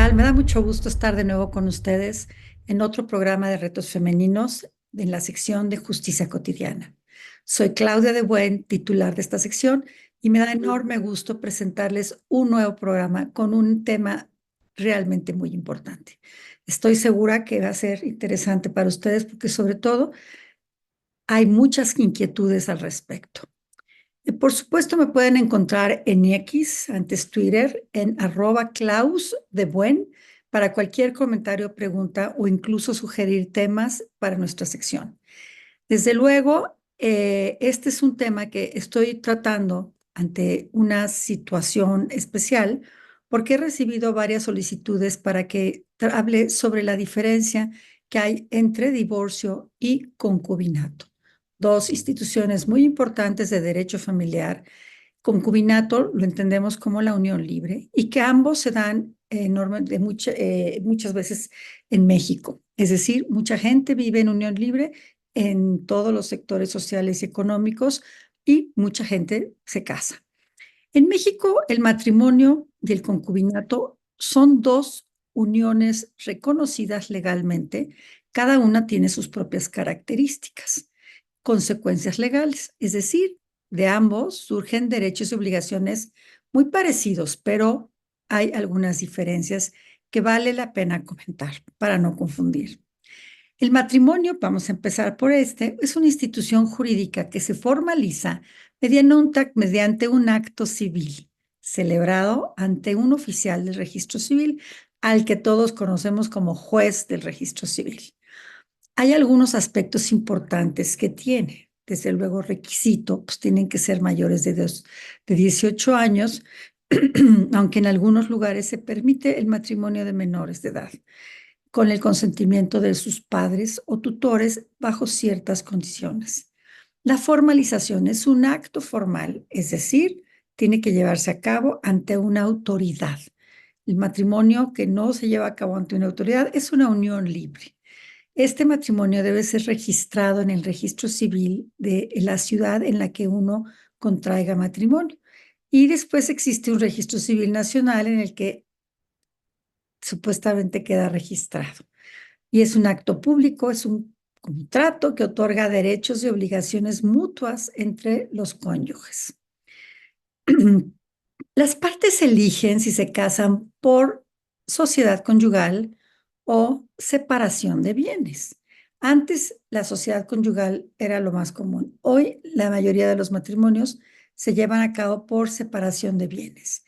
tal? Me da mucho gusto estar de nuevo con ustedes en otro programa de retos femeninos en la sección de Justicia Cotidiana. Soy Claudia de Buen, titular de esta sección, y me da enorme gusto presentarles un nuevo programa con un tema realmente muy importante. Estoy segura que va a ser interesante para ustedes porque sobre todo hay muchas inquietudes al respecto. Por supuesto, me pueden encontrar en X, antes Twitter, en @Klaus de Buen, para cualquier comentario, pregunta o incluso sugerir temas para nuestra sección. Desde luego, este es un tema que estoy tratando ante una situación especial porque he recibido varias solicitudes para que hable sobre la diferencia que hay entre divorcio y concubinato, dos instituciones muy importantes de derecho familiar. Concubinato lo entendemos como la unión libre y que ambos se dan muchas veces en México. Es decir, mucha gente vive en unión libre en todos los sectores sociales y económicos y mucha gente se casa. En México, el matrimonio y el concubinato son dos uniones reconocidas legalmente. Cada una tiene sus propias características, consecuencias legales, es decir, de ambos surgen derechos y obligaciones muy parecidos, pero hay algunas diferencias que vale la pena comentar para no confundir. El matrimonio, vamos a empezar por este, es una institución jurídica que se formaliza mediante un acto civil celebrado ante un oficial del registro civil, al que todos conocemos como juez del registro civil. Hay algunos aspectos importantes que tiene. Desde luego, requisito, pues tienen que ser mayores de 18 años, aunque en algunos lugares se permite el matrimonio de menores de edad, con el consentimiento de sus padres o tutores bajo ciertas condiciones. La formalización es un acto formal, es decir, tiene que llevarse a cabo ante una autoridad. El matrimonio que no se lleva a cabo ante una autoridad es una unión libre. Este matrimonio debe ser registrado en el registro civil de la ciudad en la que uno contraiga matrimonio. Y después existe un registro civil nacional en el que supuestamente queda registrado. Y es un acto público, es un contrato que otorga derechos y obligaciones mutuas entre los cónyuges. Las partes eligen si se casan por sociedad conyugal o separación de bienes. Antes la sociedad conyugal era lo más común. Hoy la mayoría de los matrimonios se llevan a cabo por separación de bienes.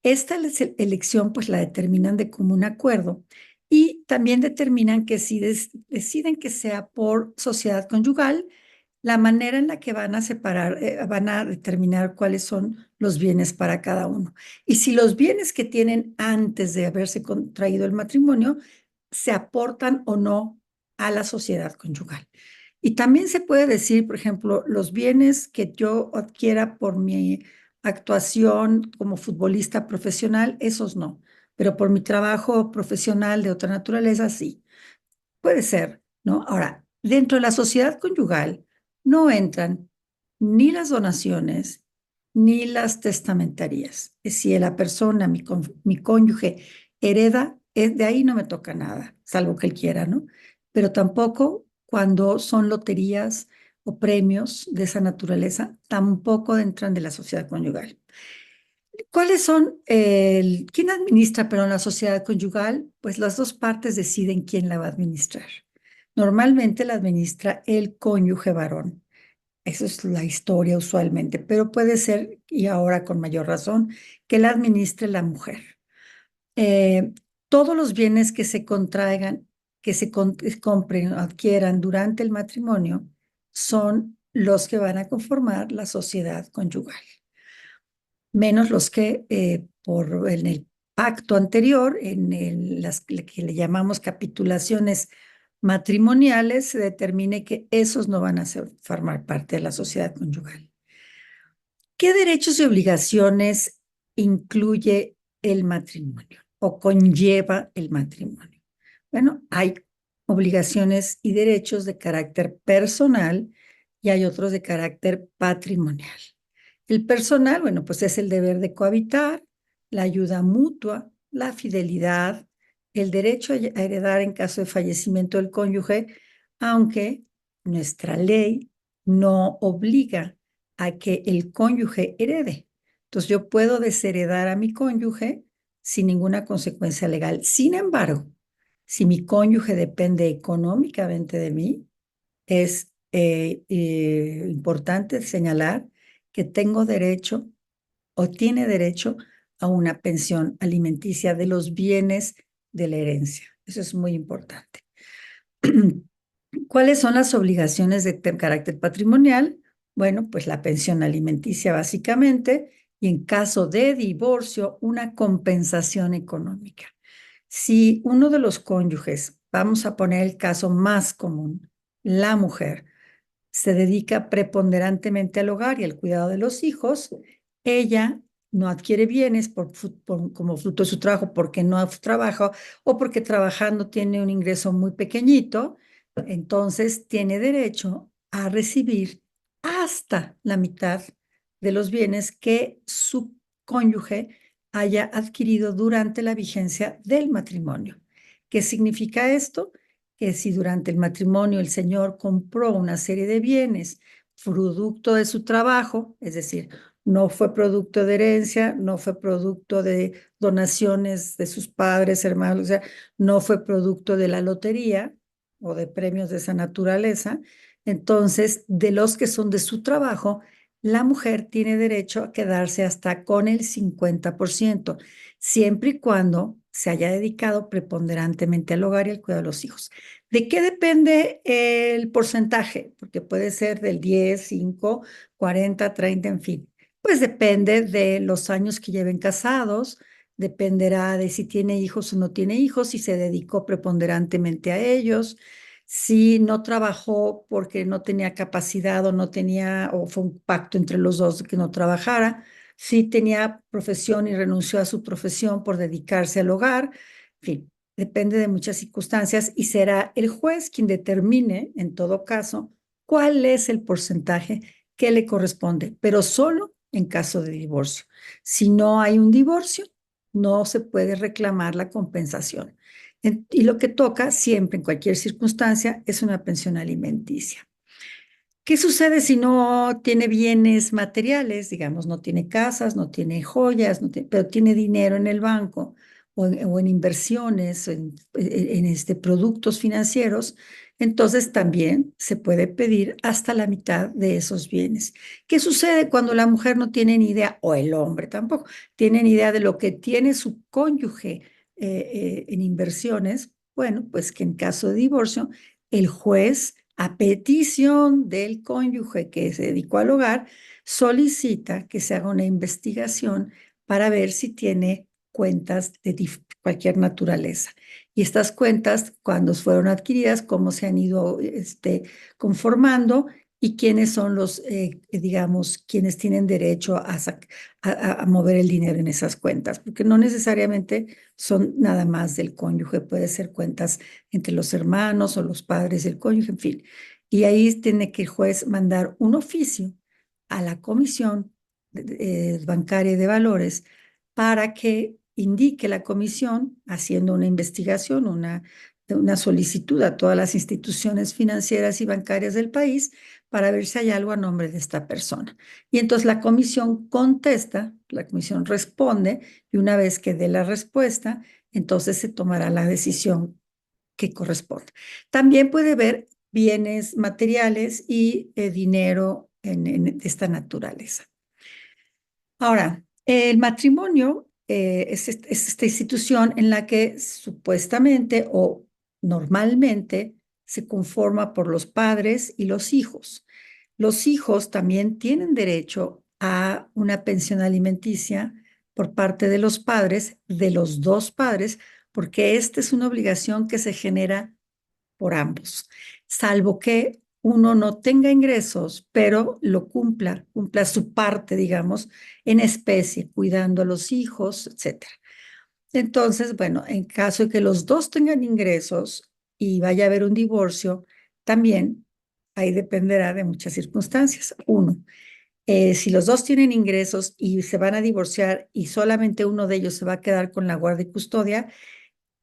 Esta elección pues la determinan de común acuerdo y también determinan que si deciden que sea por sociedad conyugal, la manera en la que van a separar, van a determinar cuáles son los bienes para cada uno. Y si los bienes que tienen antes de haberse contraído el matrimonio se aportan o no a la sociedad conyugal. Y también se puede decir, por ejemplo, los bienes que yo adquiera por mi actuación como futbolista profesional, esos no, pero por mi trabajo profesional de otra naturaleza, sí. Puede ser, ¿no? Ahora, dentro de la sociedad conyugal no entran ni las donaciones ni las testamentarías. Si la persona, mi cónyuge, hereda, de ahí no me toca nada, salvo que él quiera, ¿no? Pero tampoco cuando son loterías o premios de esa naturaleza, tampoco entran de la sociedad conyugal. ¿Cuáles son quién administra, pero en la sociedad conyugal? Pues las dos partes deciden quién la va a administrar. Normalmente la administra el cónyuge varón. Esa es la historia usualmente, pero puede ser, y ahora con mayor razón, que la administre la mujer. Eh, Todos los bienes que se contraigan, que se compren o adquieran durante el matrimonio, son los que van a conformar la sociedad conyugal, menos los que en el pacto anterior, las que le llamamos capitulaciones matrimoniales, se determine que esos no van a formar parte de la sociedad conyugal. ¿Qué derechos y obligaciones incluye el matrimonio o conlleva el matrimonio? Bueno, hay obligaciones y derechos de carácter personal y hay otros de carácter patrimonial. El personal, bueno, pues es el deber de cohabitar, la ayuda mutua, la fidelidad, el derecho a heredar en caso de fallecimiento del cónyuge, aunque nuestra ley no obliga a que el cónyuge herede. Entonces yo puedo desheredar a mi cónyuge sin ninguna consecuencia legal. Sin embargo, si mi cónyuge depende económicamente de mí, es importante señalar que tengo derecho o tiene derecho a una pensión alimenticia de los bienes de la herencia. Eso es muy importante. ¿Cuáles son las obligaciones de carácter patrimonial? Bueno, pues la pensión alimenticia básicamente y en caso de divorcio, una compensación económica. Si uno de los cónyuges, vamos a poner el caso más común, la mujer, se dedica preponderantemente al hogar y al cuidado de los hijos, ella no adquiere bienes como fruto de su trabajo porque no trabaja o porque trabajando tiene un ingreso muy pequeñito, entonces tiene derecho a recibir hasta la mitad de los bienes que su cónyuge haya adquirido durante la vigencia del matrimonio. ¿Qué significa esto? Que si durante el matrimonio el señor compró una serie de bienes producto de su trabajo, es decir, no fue producto de herencia, no fue producto de donaciones de sus padres, hermanos, o sea, no fue producto de la lotería o de premios de esa naturaleza, entonces de los que son de su trabajo, la mujer tiene derecho a quedarse hasta con el 50%, siempre y cuando se haya dedicado preponderantemente al hogar y al cuidado de los hijos. ¿De qué depende el porcentaje? Porque puede ser del 10, 5, 40, 30, en fin. Pues depende de los años que lleven casados, dependerá de si tiene hijos o no tiene hijos, si se dedicó preponderantemente a ellos, si no trabajó porque no tenía capacidad o no tenía, o fue un pacto entre los dos de que no trabajara, si tenía profesión y renunció a su profesión por dedicarse al hogar, en fin, depende de muchas circunstancias y será el juez quien determine, en todo caso, cuál es el porcentaje que le corresponde, pero solo en caso de divorcio. Si no hay un divorcio, no se puede reclamar la compensación. Y lo que toca siempre, en cualquier circunstancia, es una pensión alimenticia. ¿Qué sucede si no tiene bienes materiales? Digamos, no tiene casas, no tiene joyas, pero tiene dinero en el banco o en inversiones, en productos financieros. Entonces también se puede pedir hasta la mitad de esos bienes. ¿Qué sucede cuando la mujer no tiene ni idea, o el hombre tampoco, tiene ni idea de lo que tiene su cónyuge en inversiones? Bueno, pues que en caso de divorcio, el juez, a petición del cónyuge que se dedicó al hogar, solicita que se haga una investigación para ver si tiene cuentas de cualquier naturaleza. Y estas cuentas, cuando fueron adquiridas, cómo se han ido conformando y quiénes son los, digamos, quienes tienen derecho a mover el dinero en esas cuentas, porque no necesariamente son nada más del cónyuge, puede ser cuentas entre los hermanos o los padres del cónyuge, en fin. Y ahí tiene que el juez mandar un oficio a la Comisión Bancaria de Valores para que indique la comisión, haciendo una investigación, una solicitud a todas las instituciones financieras y bancarias del país para ver si hay algo a nombre de esta persona. Y entonces la comisión contesta, la comisión responde, y una vez que dé la respuesta, entonces se tomará la decisión que corresponde. También puede haber bienes materiales y dinero en esta naturaleza. Ahora, el matrimonio es esta institución en la que supuestamente o normalmente se conforma por los padres y los hijos. Los hijos también tienen derecho a una pensión alimenticia por parte de los padres, de los dos padres, porque esta es una obligación que se genera por ambos, salvo que uno no tenga ingresos, pero lo cumpla su parte, digamos, en especie, cuidando a los hijos, etcétera. Entonces, bueno, en caso de que los dos tengan ingresos y vaya a haber un divorcio, también ahí dependerá de muchas circunstancias. Uno, si los dos tienen ingresos y se van a divorciar y solamente uno de ellos se va a quedar con la guardia y custodia,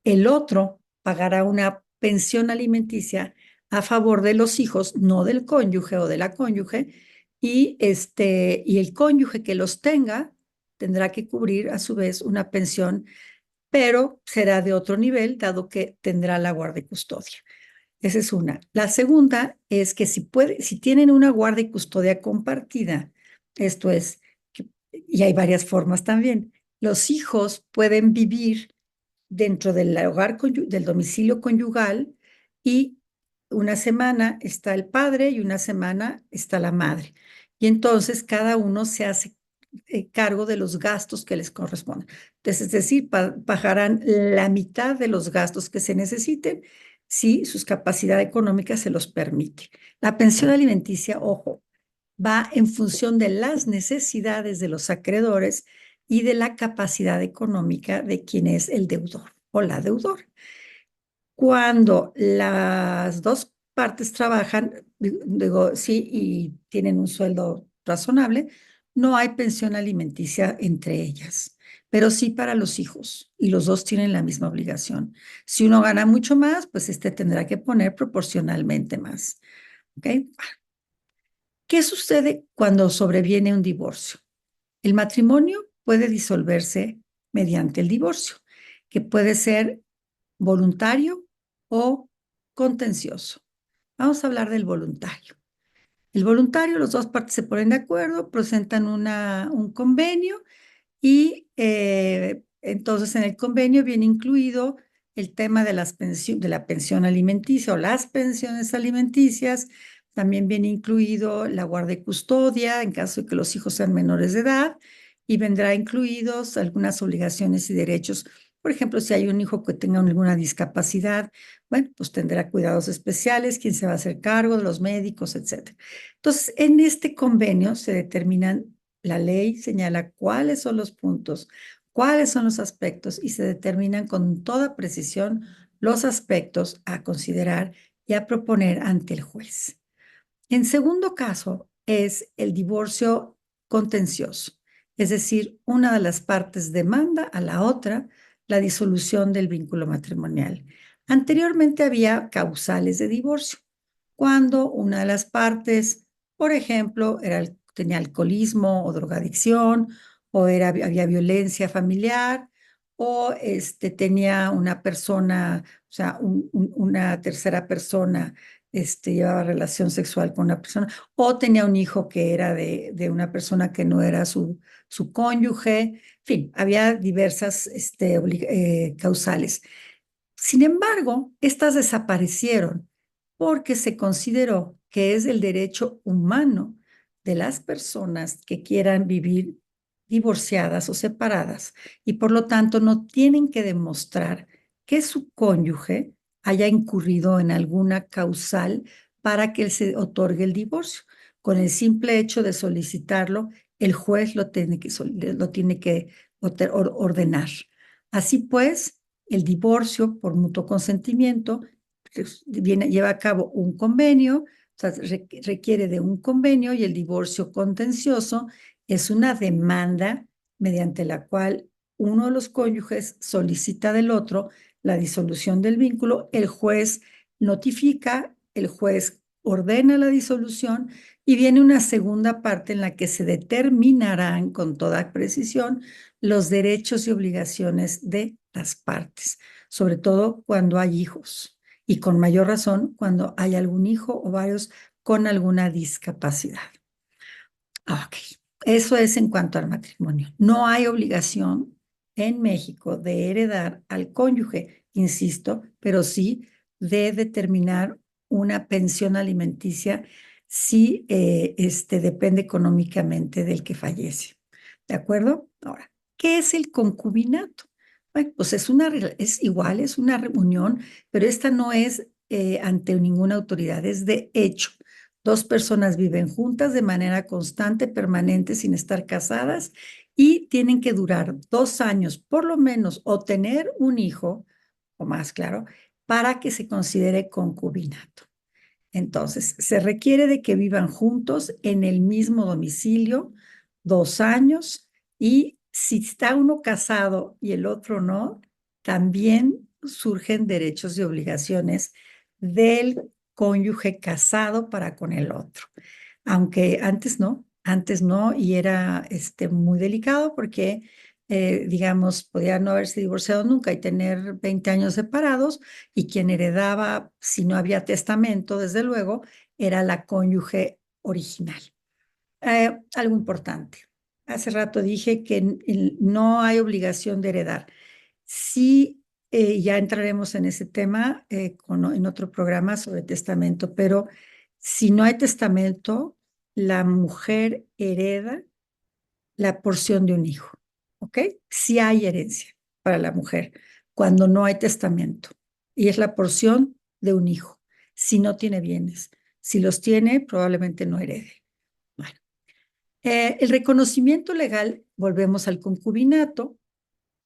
el otro pagará una pensión alimenticia a favor de los hijos, no del cónyuge o de la cónyuge, y el cónyuge que los tenga tendrá que cubrir a su vez una pensión, pero será de otro nivel, dado que tendrá la guardia y custodia. Esa es una. La segunda es que si tienen una guardia y custodia compartida, esto es, y hay varias formas también, los hijos pueden vivir dentro del hogar, del domicilio conyugal, y una semana está el padre y una semana está la madre. Y entonces cada uno se hace cargo de los gastos que les corresponden. Entonces, es decir, pagarán la mitad de los gastos que se necesiten si sus capacidades económicas se los permite. La pensión alimenticia, ojo, va en función de las necesidades de los acreedores y de la capacidad económica de quien es el deudor o la deudora. Cuando las dos partes trabajan, digo, sí, y tienen un sueldo razonable, no hay pensión alimenticia entre ellas, pero sí para los hijos, y los dos tienen la misma obligación. Si uno gana mucho más, pues este tendrá que poner proporcionalmente más. ¿Ok? ¿Qué sucede cuando sobreviene un divorcio? El matrimonio puede disolverse mediante el divorcio, que puede ser voluntario o contencioso. Vamos a hablar del voluntario. El voluntario, las dos partes se ponen de acuerdo, presentan un convenio y entonces en el convenio viene incluido el tema de de la pensión alimenticia o las pensiones alimenticias. También viene incluido la guardia y custodia en caso de que los hijos sean menores de edad, y vendrá incluidos algunas obligaciones y derechos. Por ejemplo, si hay un hijo que tenga alguna discapacidad, bueno, pues tendrá cuidados especiales, quién se va a hacer cargo de los médicos, etcétera. Entonces, en este convenio se determinan, la ley señala cuáles son los puntos, cuáles son los aspectos, y se determinan con toda precisión los aspectos a considerar y a proponer ante el juez. En segundo caso es el divorcio contencioso, es decir, una de las partes demanda a la otra la disolución del vínculo matrimonial. Anteriormente había causales de divorcio, cuando una de las partes, por ejemplo, tenía alcoholismo o drogadicción, o había violencia familiar, o tenía una persona, o sea, una tercera persona llevaba relación sexual con una persona, o tenía un hijo que era de una persona que no era su cónyuge. En fin, había diversas causales. Sin embargo, estas desaparecieron porque se consideró que es el derecho humano de las personas que quieran vivir divorciadas o separadas, y por lo tanto no tienen que demostrar que su cónyuge haya incurrido en alguna causal para que se otorgue el divorcio. Con el simple hecho de solicitarlo, el juez lo tiene que ordenar. Así pues, el divorcio por mutuo consentimiento lleva a cabo un convenio, o sea, requiere de un convenio, y el divorcio contencioso es una demanda mediante la cual uno de los cónyuges solicita del otro la disolución del vínculo, el juez notifica, el juez ordena la disolución, y viene una segunda parte en la que se determinarán con toda precisión los derechos y obligaciones de las partes, sobre todo cuando hay hijos, y con mayor razón cuando hay algún hijo o varios con alguna discapacidad. Ok, eso es en cuanto al matrimonio. No hay obligación en México de heredar al cónyuge, insisto, pero sí de determinar una pensión alimenticia si depende económicamente del que fallece. ¿De acuerdo? Ahora, ¿qué es el concubinato? Bueno, pues es igual, es una reunión, pero esta no es ante ninguna autoridad, es de hecho. Dos personas viven juntas de manera constante, permanente, sin estar casadas, y tienen que durar 2 años por lo menos, o tener un hijo o más, claro, para que se considere concubinato. Entonces, se requiere de que vivan juntos en el mismo domicilio 2 años, y si está uno casado y el otro no, también surgen derechos y obligaciones del cónyuge casado para con el otro. Aunque antes no, y era muy delicado porque, digamos, podía no haberse divorciado nunca y tener 20 años separados, y quien heredaba, si no había testamento, desde luego, era la cónyuge original. Algo importante. Hace rato dije que no hay obligación de heredar. Sí, ya entraremos en ese tema en otro programa sobre testamento, pero si no hay testamento, la mujer hereda la porción de un hijo, ¿ok? Si hay herencia para la mujer cuando no hay testamento, y es la porción de un hijo, si no tiene bienes. Si los tiene, probablemente no herede. Bueno, el reconocimiento legal, volvemos al concubinato,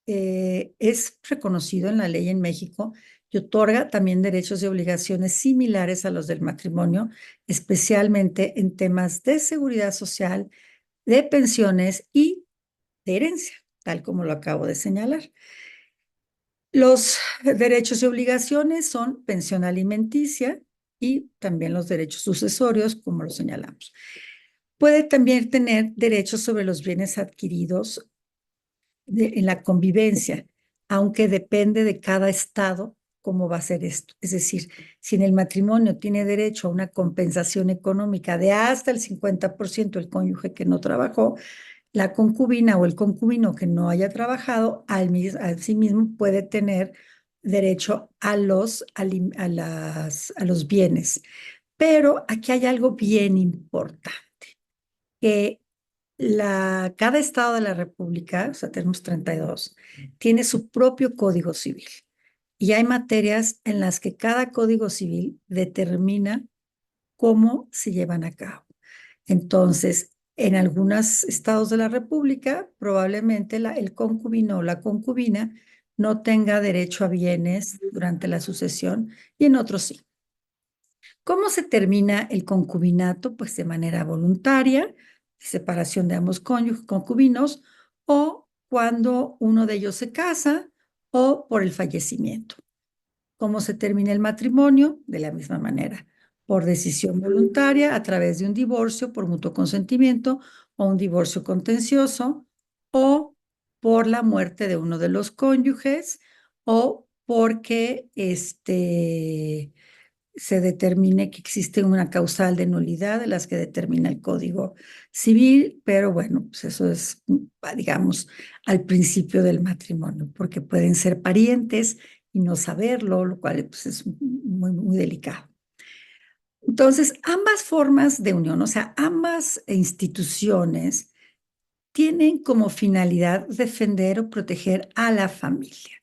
es reconocido en la ley en México y otorga también derechos y obligaciones similares a los del matrimonio, especialmente en temas de seguridad social, de pensiones y de herencia, tal como lo acabo de señalar. Los derechos y obligaciones son pensión alimenticia y también los derechos sucesorios, como lo señalamos. Puede también tener derechos sobre los bienes adquiridos en la convivencia, aunque depende de cada estado cómo va a ser esto. Es decir, si en el matrimonio tiene derecho a una compensación económica de hasta el 50% el cónyuge que no trabajó, la concubina o el concubino que no haya trabajado, al sí mismo puede tener derecho a los bienes. Pero aquí hay algo bien importante, que cada estado de la República, o sea, tenemos 32, tiene su propio código civil. Y hay materias en las que cada código civil determina cómo se llevan a cabo. Entonces, en algunos estados de la República, probablemente el concubino o la concubina no tenga derecho a bienes durante la sucesión, y en otros sí. ¿Cómo se termina el concubinato? Pues de manera voluntaria, separación de ambos concubinos, o cuando uno de ellos se casa, o por el fallecimiento. ¿Cómo se termina el matrimonio? De la misma manera, por decisión voluntaria, a través de un divorcio por mutuo consentimiento, o un divorcio contencioso, o por la muerte de uno de los cónyuges, o porque se determine que existe una causal de nulidad de las que determina el Código Civil, pero bueno, pues eso es, digamos, al principio del matrimonio, porque pueden ser parientes y no saberlo, lo cual pues, es muy, muy delicado. Entonces, ambas formas de unión, o sea, ambas instituciones tienen como finalidad defender o proteger a la familia.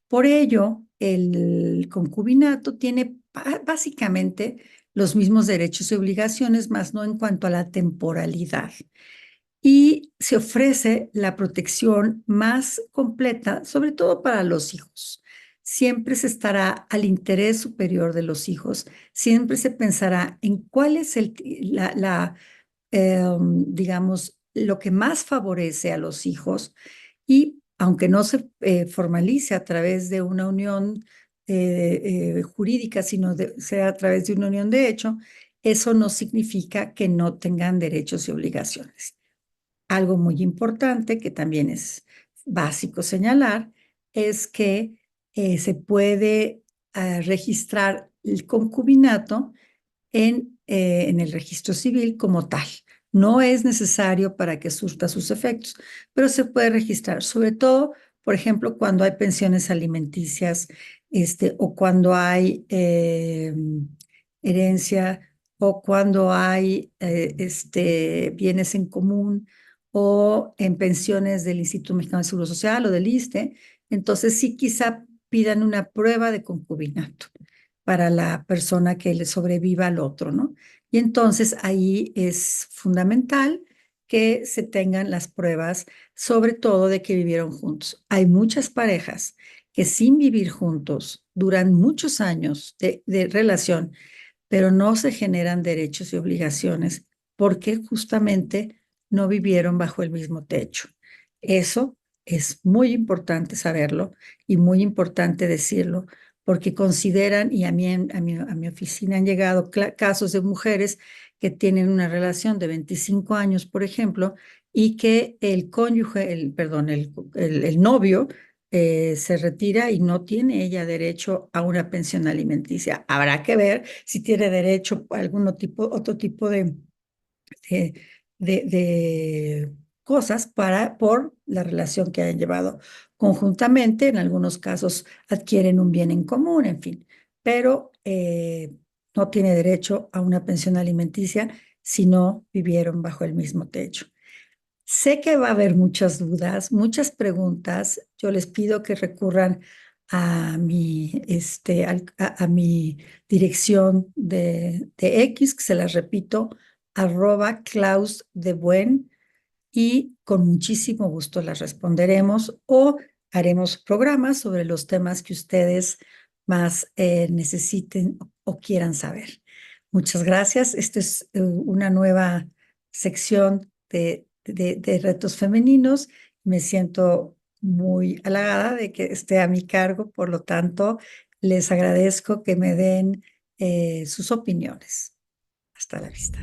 Por ello, el concubinato tiene básicamente los mismos derechos y obligaciones, más no en cuanto a la temporalidad. Y se ofrece la protección más completa, sobre todo para los hijos. Siempre se estará al interés superior de los hijos, siempre se pensará en cuál es digamos, lo que más favorece a los hijos, y aunque no se formalice a través de una unión jurídica, sino sea a través de una unión de hecho, eso no significa que no tengan derechos y obligaciones. Algo muy importante que también es básico señalar es que se puede registrar el concubinato en el registro civil como tal. No es necesario para que surta sus efectos, pero se puede registrar, sobre todo, por ejemplo, cuando hay pensiones alimenticias, o cuando hay herencia, o cuando hay bienes en común, o en pensiones del Instituto Mexicano de Seguro Social o del ISSSTE. Entonces, sí, quizá pidan una prueba de concubinato para la persona que le sobreviva al otro, ¿no? Y entonces ahí es fundamental que se tengan las pruebas, sobre todo de que vivieron juntos. Hay muchas parejas que sin vivir juntos duran muchos años de relación, pero no se generan derechos y obligaciones porque justamente no vivieron bajo el mismo techo. Eso Es muy importante saberlo y muy importante decirlo, porque consideran, y a mi oficina han llegado casos de mujeres que tienen una relación de 25 años, por ejemplo, y que el cónyuge, perdón, el novio se retira y no tiene ella derecho a una pensión alimenticia. Habrá que ver si tiene derecho a otro tipo de, de cosas por la relación que hayan llevado conjuntamente. En algunos casos adquieren un bien en común, en fin, pero no tiene derecho a una pensión alimenticia si no vivieron bajo el mismo techo. Sé que va a haber muchas dudas, muchas preguntas. Yo les pido que recurran a mi dirección de X, que se las repito, @Klaus de Buen, y con muchísimo gusto las responderemos o haremos programas sobre los temas que ustedes más necesiten o quieran saber. Muchas gracias. Esta es una nueva sección de retos femeninos. Me siento muy halagada de que esté a mi cargo, por lo tanto, les agradezco que me den sus opiniones. Hasta la vista.